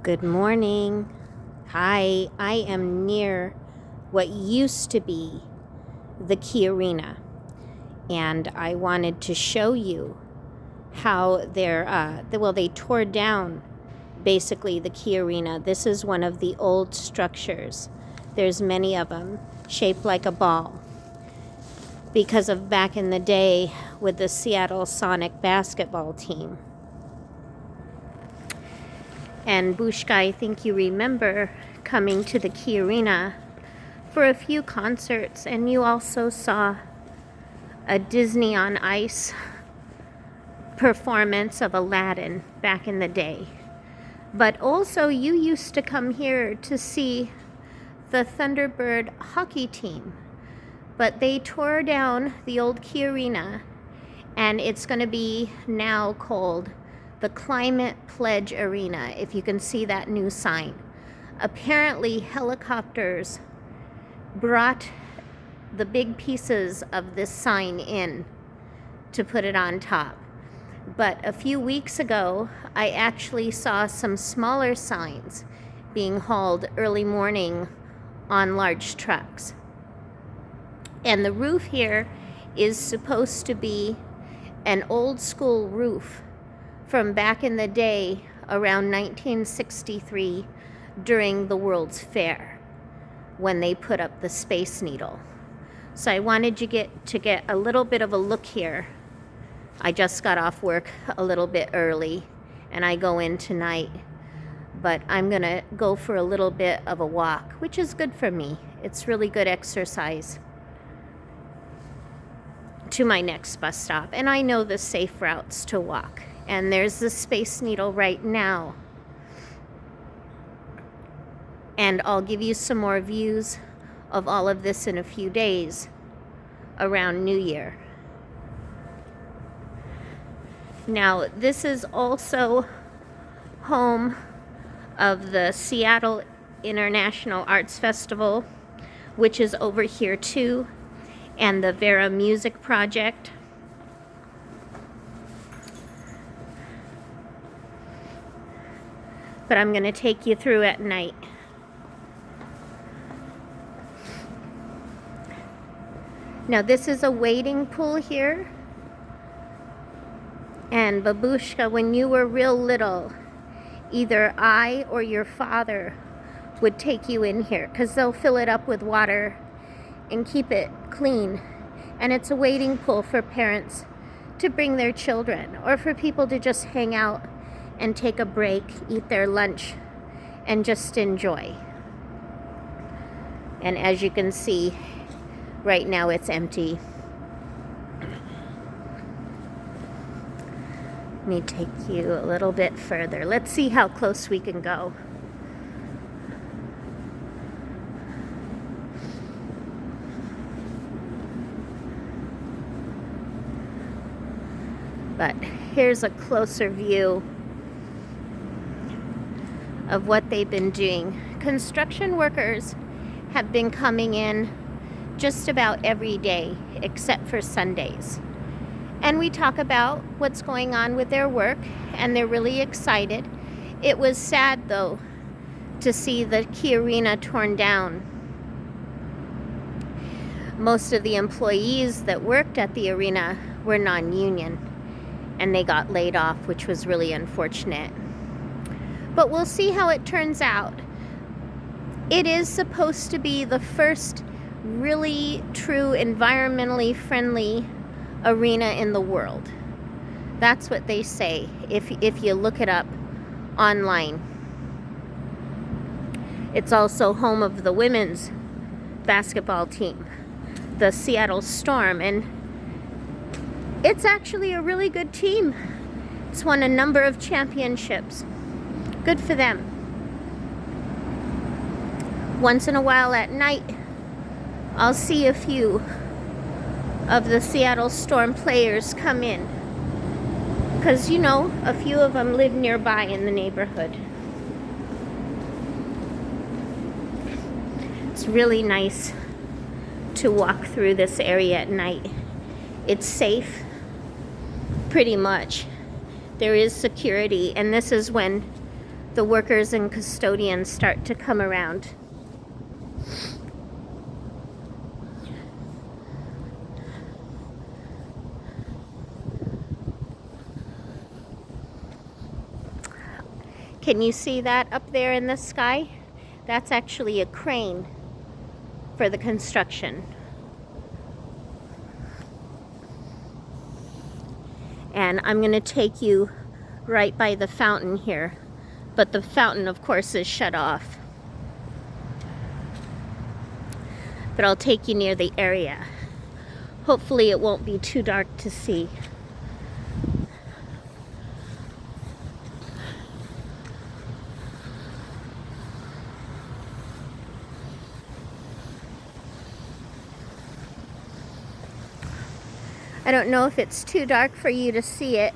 Good morning. Hi, I am near what used to be the Key Arena, and I wanted to show you how they tore down basically the Key Arena. This is one of the old structures. There's many of them shaped like a ball because of back in the day with the Seattle Sonic basketball team. And Bushka, I think you remember coming to the Key Arena for a few concerts, and you also saw a Disney on Ice performance of Aladdin back in the day. But also you used to come here to see the Thunderbird hockey team. But they tore down the old Key Arena, and it's going to be now called the Climate Pledge Arena, if you can see that new sign. Apparently, helicopters brought the big pieces of this sign in to put it on top. But a few weeks ago, I actually saw some smaller signs being hauled early morning on large trucks. And the roof here is supposed to be an old school roof from back in the day around 1963 during the World's Fair when they put up the Space Needle. So I wanted you to get a little bit of a look here. I just got off work a little bit early and I go in tonight, but I'm gonna go for a little bit of a walk, which is good for me. It's really good exercise to my next bus stop, and I know the safe routes to walk. And there's the Space Needle right now. And I'll give you some more views of all of this in a few days around New Year. Now, this is also home of the Seattle International Arts Festival, which is over here too, and the Vera Music Project. But I'm going to take you through at night. Now this is a wading pool here. And Babushka, when you were real little, either I or your father would take you in here because they'll fill it up with water and keep it clean. And it's a wading pool for parents to bring their children or for people to just hang out and take a break, eat their lunch, and just enjoy. And as you can see, right now it's empty. Let me take you a little bit further. Let's see how close we can go. But here's a closer view of what they've been doing. Construction workers have been coming in just about every day except for Sundays. And we talk about what's going on with their work, and they're really excited. It was sad though to see the Key Arena torn down. Most of the employees that worked at the arena were non-union, and they got laid off, which was really unfortunate. But we'll see how it turns out. It is supposed to be the first really true environmentally friendly arena in the world. That's what they say if you look it up online. It's also home of the women's basketball team, the Seattle Storm, and it's actually a really good team. It's won a number of championships. Good for them. Once in a while at night, I'll see a few of the Seattle Storm players come in. Because, you know, a few of them live nearby in the neighborhood. It's really nice to walk through this area at night. It's safe, pretty much. There is security, and this is when the workers and custodians start to come around. Can you see that up there in the sky? That's actually a crane for the construction. And I'm going to take you right by the fountain here. But the fountain, of course, is shut off. But I'll take you near the area. Hopefully it won't be too dark to see. I don't know if it's too dark for you to see it,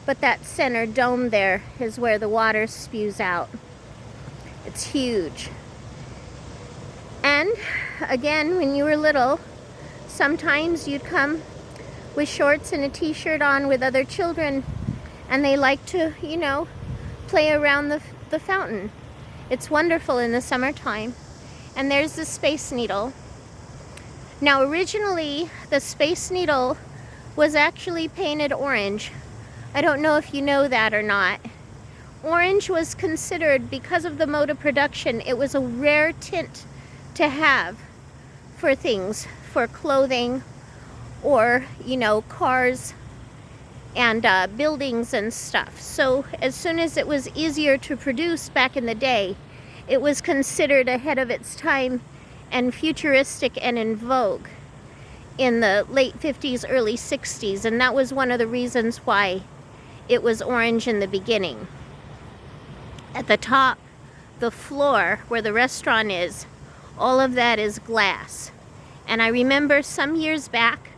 but that center dome there is where the water spews out. It's huge. And again, when you were little, sometimes you'd come with shorts and a t-shirt on with other children, and they like to, you know, play around the fountain. It's wonderful in the summertime. And there's the Space Needle. Now, originally, the Space Needle was actually painted orange. I don't know if you know that or not. Orange was considered, because of the mode of production, it was a rare tint to have for things, for clothing, or, you know, cars and buildings and stuff. So as soon as it was easier to produce back in the day, it was considered ahead of its time and futuristic and in vogue in the late 50s, early 60s, and that was one of the reasons why it was orange in the beginning. At the top, the floor where the restaurant is, all of that is glass. And I remember some years back,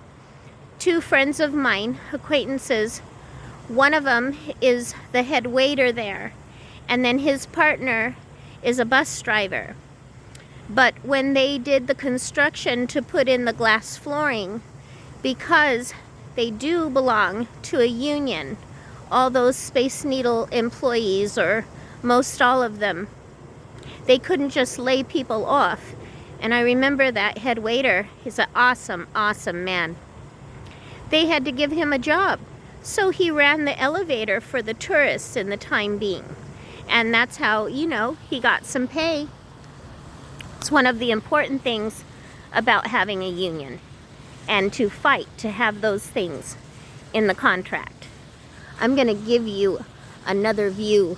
two friends of mine, acquaintances, one of them is the head waiter there, and then his partner is a bus driver. But when they did the construction to put in the glass flooring, because they do belong to a union, all those Space Needle employees, or most all of them, they couldn't just lay people off. And I remember that head waiter, he's an awesome, awesome man. They had to give him a job. So he ran the elevator for the tourists in the time being. And that's how, you know, he got some pay. It's one of the important things about having a union, and to fight to have those things in the contract. I'm going to give you another view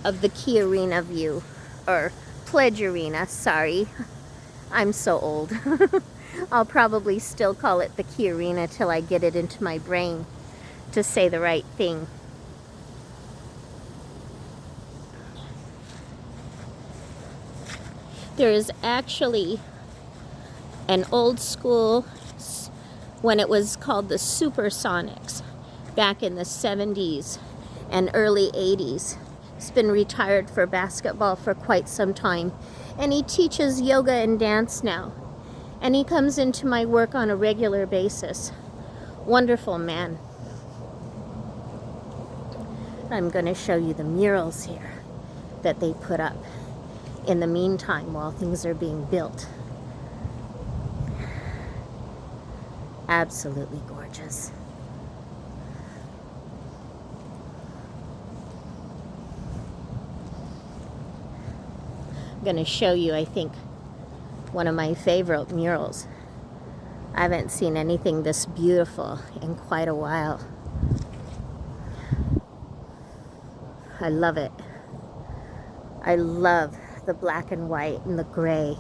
of the Key Arena view, or Pledge Arena, sorry. I'm so old. I'll probably still call it the Key Arena till I get it into my brain to say the right thing. There is actually an old school, when it was called the Supersonics, back in the 70s and early 80s. He's been retired for basketball for quite some time. And he teaches yoga and dance now. And he comes into my work on a regular basis. Wonderful man. I'm going to show you the murals here that they put up in the meantime while things are being built. Absolutely gorgeous. I'm going to show you, I think, one of my favorite murals. I haven't seen anything this beautiful in quite a while. I love it. I love the black and white and the gray.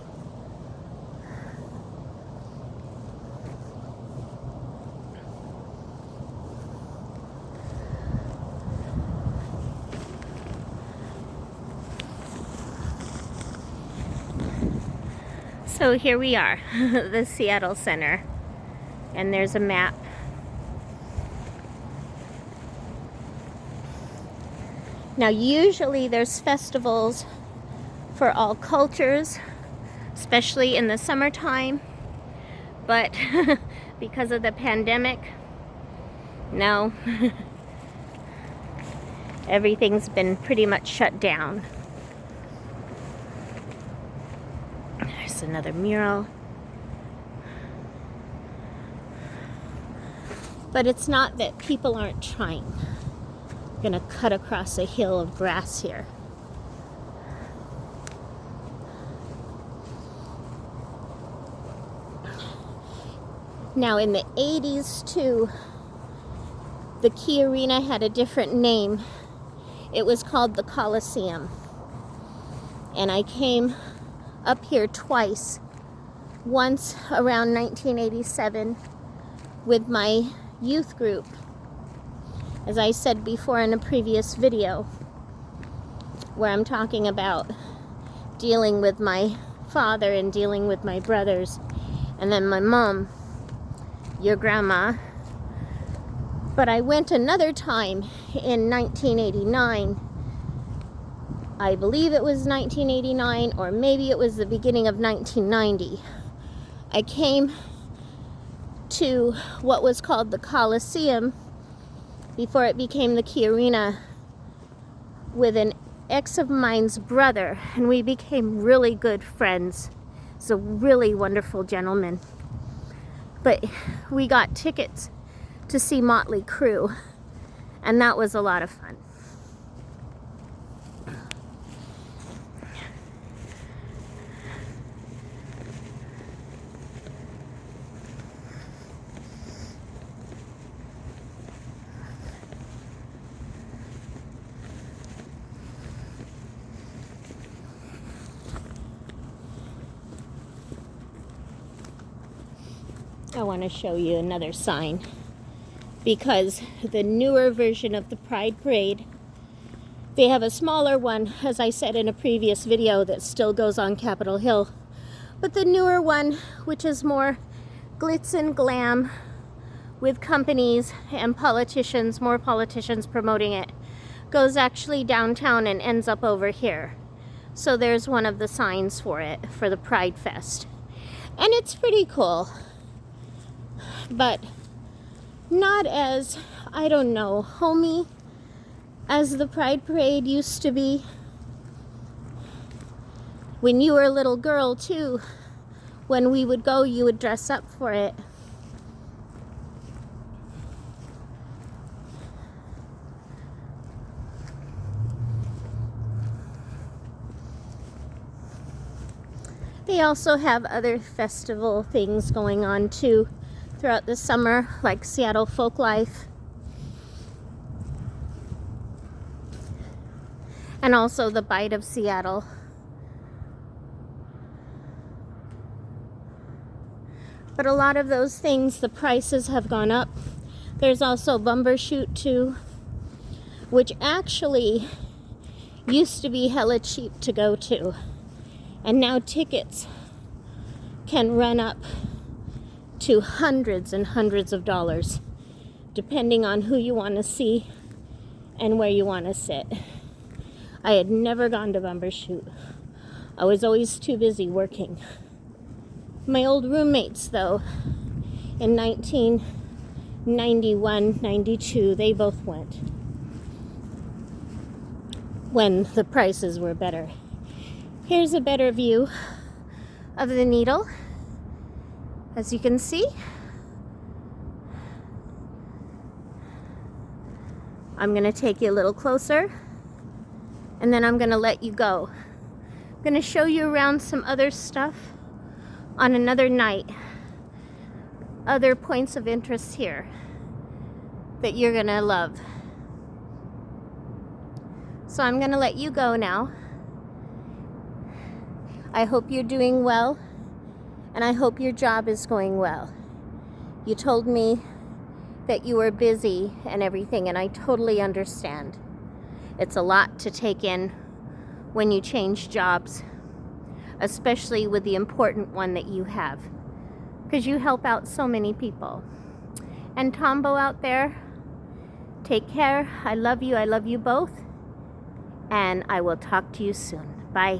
So here we are, the Seattle Center, and there's a map. Now usually there's festivals for all cultures, especially in the summertime, but because of the pandemic, no. Everything's been pretty much shut down. There's another mural. But it's not that people aren't trying. I'm gonna cut across a hill of grass here. Now in the 80s too, the Key Arena had a different name. It was called the Coliseum. And I came up here twice. Once around 1987 with my youth group. As I said before in a previous video, where I'm talking about dealing with my father and dealing with my brothers, and then my mom, your grandma. But I went another time in 1989. I believe it was 1989, or maybe it was the beginning of 1990. I came to what was called the Coliseum before it became the Key Arena with an ex of mine's brother, and we became really good friends. He's a really wonderful gentleman. But we got tickets to see Motley Crue, and that was a lot of fun. I want to show you another sign, because the newer version of the Pride Parade, they have a smaller one, as I said in a previous video, that still goes on Capitol Hill. But the newer one, which is more glitz and glam, with companies and politicians, more politicians promoting it, goes actually downtown and ends up over here. So there's one of the signs for it, for the Pride Fest. And it's pretty cool. But not as, I don't know, homey as the Pride Parade used to be. When you were a little girl too, when we would go, you would dress up for it. They also have other festival things going on too throughout the summer, like Seattle Folklife. And also the Bite of Seattle. But a lot of those things, the prices have gone up. There's also Bumbershoot too, which actually used to be hella cheap to go to. And now tickets can run up to hundreds and hundreds of dollars, depending on who you want to see and where you want to sit. I had never gone to Bumbershoot. I was always too busy working. My old roommates, though, in 1991, 92, they both went when the prices were better. Here's a better view of the Needle. As you can see, I'm going to take you a little closer, and then I'm going to let you go. I'm going to show you around some other stuff on another night. Other points of interest here that you're going to love. So I'm going to let you go now. I hope you're doing well. And I hope your job is going well. You told me that you were busy and everything, and I totally understand. It's a lot to take in when you change jobs, especially with the important one that you have, because you help out so many people. And Tombo out there, take care. I love you both, and I will talk to you soon. Bye.